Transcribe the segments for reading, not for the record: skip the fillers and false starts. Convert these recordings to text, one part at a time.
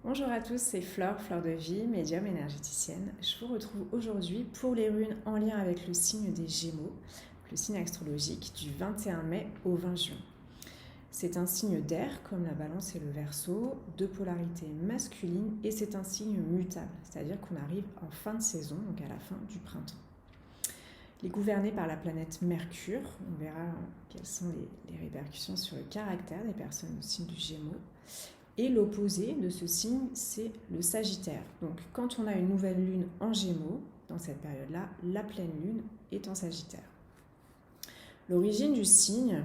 Bonjour à tous, c'est Fleur, Fleur de Vie, médium énergéticienne. Je vous retrouve aujourd'hui pour les runes en lien avec le signe des Gémeaux, le signe astrologique du 21 mai au 20 juin. C'est un signe d'air comme la Balance et le Verseau, de polarité masculine et c'est un signe mutable, c'est-à-dire qu'on arrive en fin de saison, donc à la fin du printemps. Il est gouverné par la planète Mercure, on verra quelles sont les répercussions sur le caractère des personnes au signe du Gémeaux. Et l'opposé de ce signe, c'est le Sagittaire. Donc quand on a une nouvelle lune en Gémeaux, dans cette période-là, la pleine lune est en Sagittaire. L'origine du signe,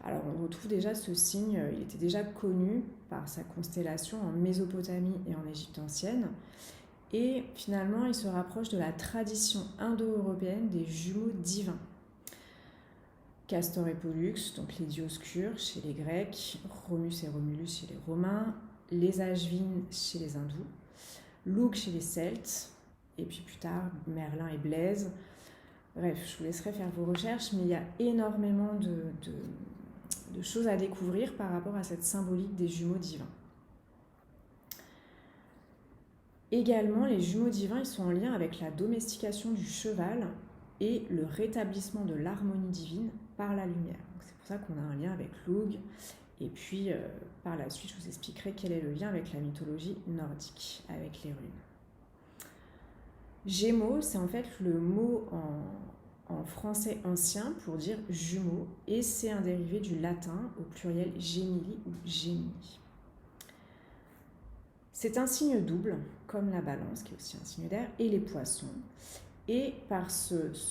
alors on retrouve déjà ce signe, il était déjà connu par sa constellation en Mésopotamie et en Égypte ancienne. Et finalement, il se rapproche de la tradition indo-européenne des jumeaux divins. Castor et Pollux, donc les Dioscures chez les Grecs, Romus et Romulus chez les Romains, les Ashvin chez les Hindous, Lugh chez les Celtes, et puis plus tard Merlin et Blaise. Bref, je vous laisserai faire vos recherches, mais il y a énormément de choses à découvrir par rapport à cette symbolique des jumeaux divins. Également, les jumeaux divins ils sont en lien avec la domestication du cheval et le rétablissement de l'harmonie divine par la lumière. C'est pour ça qu'on a un lien avec Lugh. Et puis, par la suite, je vous expliquerai quel est le lien avec la mythologie nordique, avec les runes. Gémeaux, c'est en fait le mot en français ancien pour dire jumeaux, et c'est un dérivé du latin au pluriel gemini ou gemini. C'est un signe double, comme la Balance, qui est aussi un signe d'air, et les Poissons. Et par cet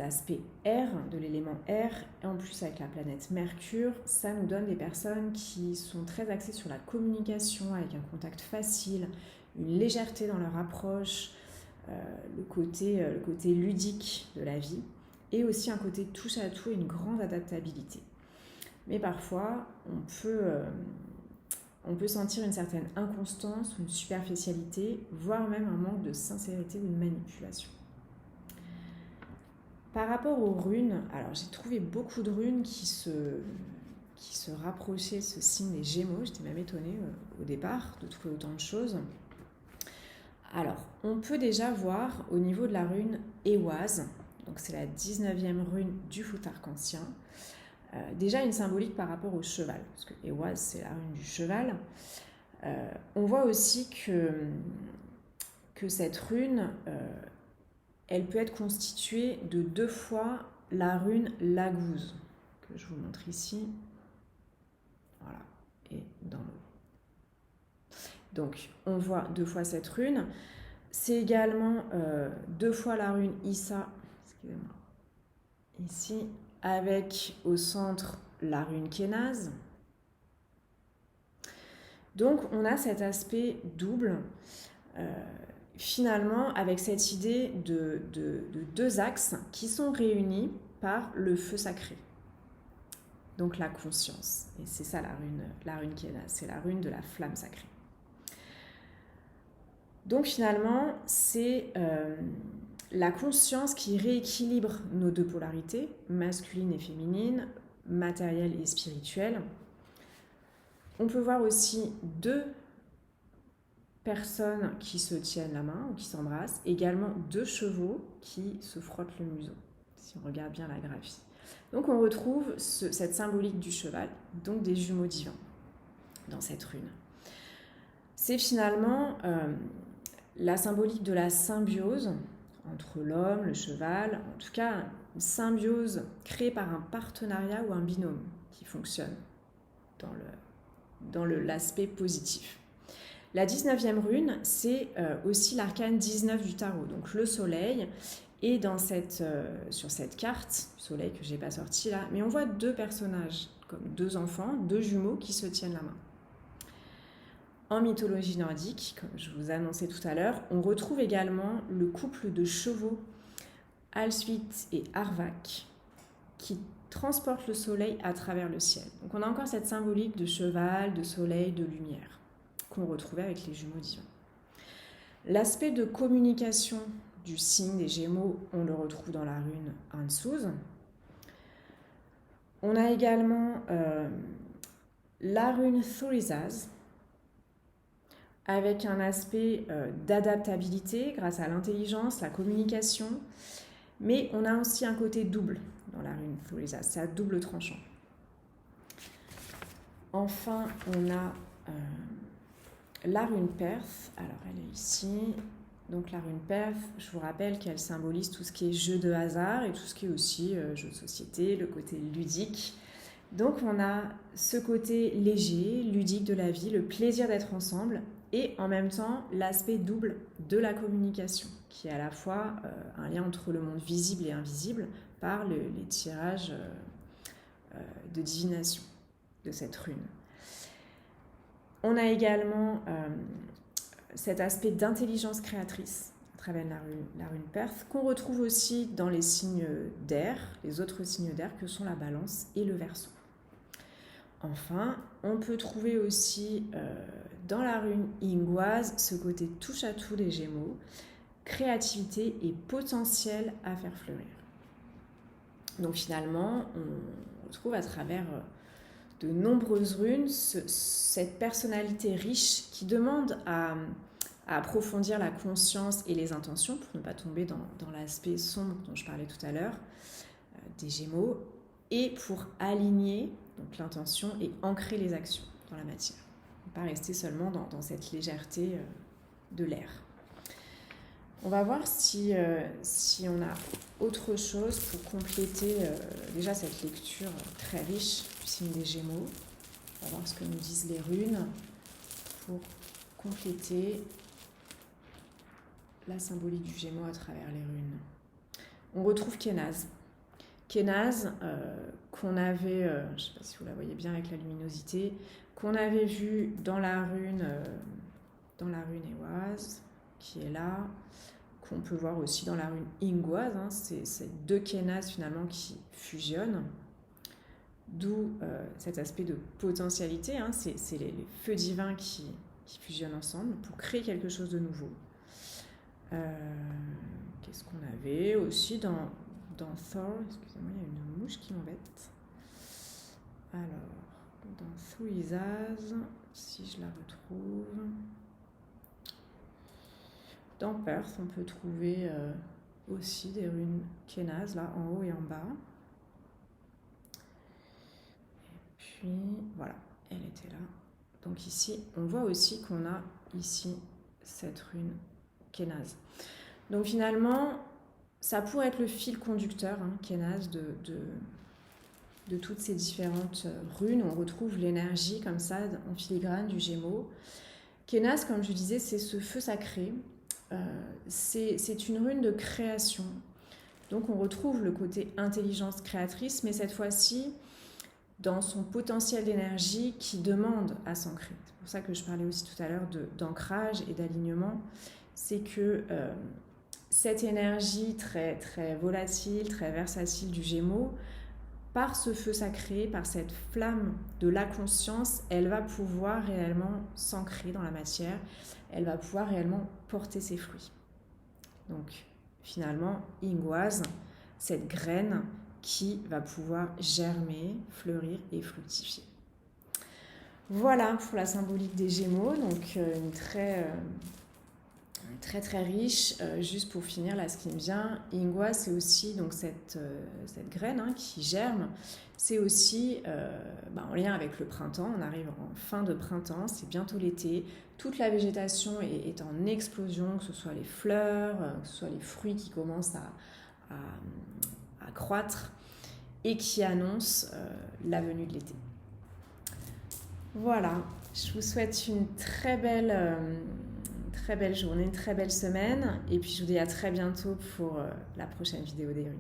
aspect air, de l'élément air, et en plus avec la planète Mercure, ça nous donne des personnes qui sont très axées sur la communication, avec un contact facile, une légèreté dans leur approche, le côté ludique de la vie, et aussi un côté touche à tout et une grande adaptabilité. Mais parfois, on peut sentir une certaine inconstance ou une superficialité, voire même un manque de sincérité ou de manipulation. Par rapport aux runes, alors j'ai trouvé beaucoup de runes qui se rapprochaient de ce signe des Gémeaux. J'étais même étonnée au départ de trouver autant de choses. Alors, on peut déjà voir au niveau de la rune Éoise, donc c'est la 19e rune du Futhark ancien, déjà une symbolique par rapport au cheval, parce que Éoise c'est la rune du cheval. On voit aussi que cette rune, elle peut être constituée de 2 fois la rune Lagouze, que je vous montre ici. Voilà, et dans le... Donc, on voit 2 fois cette rune. C'est également 2 fois la rune Issa, excusez-moi, ici, avec au centre la rune Kénaz. Donc, on a cet aspect double. Finalement, avec cette idée de 2 axes qui sont réunis par le feu sacré. Donc la conscience. Et c'est ça la rune Kénaz, c'est la rune de la flamme sacrée. Donc finalement, c'est la conscience qui rééquilibre nos 2 polarités, masculine et féminine, matérielle et spirituelle. On peut voir aussi 2 personnes qui se tiennent la main ou qui s'embrassent, également 2 chevaux qui se frottent le museau, si on regarde bien la graphie. Donc on retrouve cette symbolique du cheval, donc des jumeaux divins, dans cette rune. C'est finalement la symbolique de la symbiose entre l'homme, le cheval, en tout cas une symbiose créée par un partenariat ou un binôme qui fonctionne dans l'aspect positif. La 19e rune, c'est aussi l'arcane 19 du tarot, donc le soleil. Et sur cette carte, soleil que je n'ai pas sorti là, mais on voit 2 personnages, comme 2 enfants, 2 jumeaux qui se tiennent la main. En mythologie nordique, comme je vous annonçais tout à l'heure, on retrouve également le couple de chevaux Alsvit et Arvak qui transportent le soleil à travers le ciel. Donc on a encore cette symbolique de cheval, de soleil, de lumière qu'on retrouvait avec les jumeaux divins. L'aspect de communication du signe des Gémeaux, on le retrouve dans la rune Ansuz. On a également la rune Thorisaz, avec un aspect d'adaptabilité grâce à l'intelligence, la communication, mais on a aussi un côté double dans la rune Thuriza, c'est à double tranchant. Enfin, on a la rune Perth, alors elle est ici. Donc la rune Perth, je vous rappelle qu'elle symbolise tout ce qui est jeu de hasard et tout ce qui est aussi jeu de société, le côté ludique. Donc on a ce côté léger, ludique de la vie, le plaisir d'être ensemble et en même temps l'aspect double de la communication qui est à la fois un lien entre le monde visible et invisible par les tirages de divination de cette rune. On a également cet aspect d'intelligence créatrice à travers la rune Perth, qu'on retrouve aussi dans les signes d'air, les autres signes d'air que sont la Balance et le Verseau. Enfin, on peut trouver aussi dans la rune Ingwaz ce côté touche-à-tout des Gémeaux, créativité et potentiel à faire fleurir. Donc finalement, on retrouve à travers de nombreuses runes cette personnalité riche qui demande à approfondir la conscience et les intentions pour ne pas tomber dans l'aspect sombre dont je parlais tout à l'heure des Gémeaux et pour aligner donc l'intention et ancrer les actions dans la matière. Ne pas rester seulement dans cette légèreté de l'air. On va voir si on a autre chose pour compléter déjà cette lecture très riche du signe des Gémeaux. On va voir ce que nous disent les runes pour compléter la symbolique du Gémeaux à travers les runes. On retrouve Kénaz. Kénaz, qu'on avait, je ne sais pas si vous la voyez bien avec la luminosité, qu'on avait vu dans la rune Ehwaz, qui est là, qu'on peut voir aussi dans la rune Ingwaz, hein, c'est deux Kénaz finalement qui fusionnent, d'où cet aspect de potentialité, hein, c'est les feux divins qui fusionnent ensemble pour créer quelque chose de nouveau. Qu'est-ce qu'on avait aussi dans Thor, excusez-moi, il y a une mouche qui m'embête. Alors, dans Thurizaz, si je la retrouve... Dans Perth, on peut trouver aussi des runes Kénaz, là, en haut et en bas. Et puis, voilà, elle était là. Donc ici, on voit aussi qu'on a ici cette rune Kénaz. Donc finalement, ça pourrait être le fil conducteur, hein, Kénaz, de toutes ces différentes runes. On retrouve l'énergie comme ça, en filigrane du Gémeaux. Kénaz, comme je disais, c'est ce feu sacré. C'est une rune de création. Donc on retrouve le côté intelligence créatrice, mais cette fois-ci dans son potentiel d'énergie qui demande à s'ancrer. C'est pour ça que je parlais aussi tout à l'heure d'ancrage et d'alignement. C'est que cette énergie très, très volatile, très versatile du Gémeaux, par ce feu sacré, par cette flamme de la conscience, elle va pouvoir réellement s'ancrer dans la matière, elle va pouvoir réellement porter ses fruits. Donc finalement, Ingwaz, cette graine qui va pouvoir germer, fleurir et fructifier. Voilà pour la symbolique des Gémeaux, donc une très riche. Juste pour finir, là, ce qui me vient, Ingwaz, c'est aussi donc cette graine, hein, qui germe. C'est aussi en lien avec le printemps. On arrive en fin de printemps, c'est bientôt l'été. Toute la végétation est en explosion, que ce soit les fleurs, que ce soit les fruits qui commencent à croître et qui annoncent la venue de l'été. Voilà, je vous souhaite une très belle journée, une très belle semaine. Et puis je vous dis à très bientôt pour la prochaine vidéo des runes.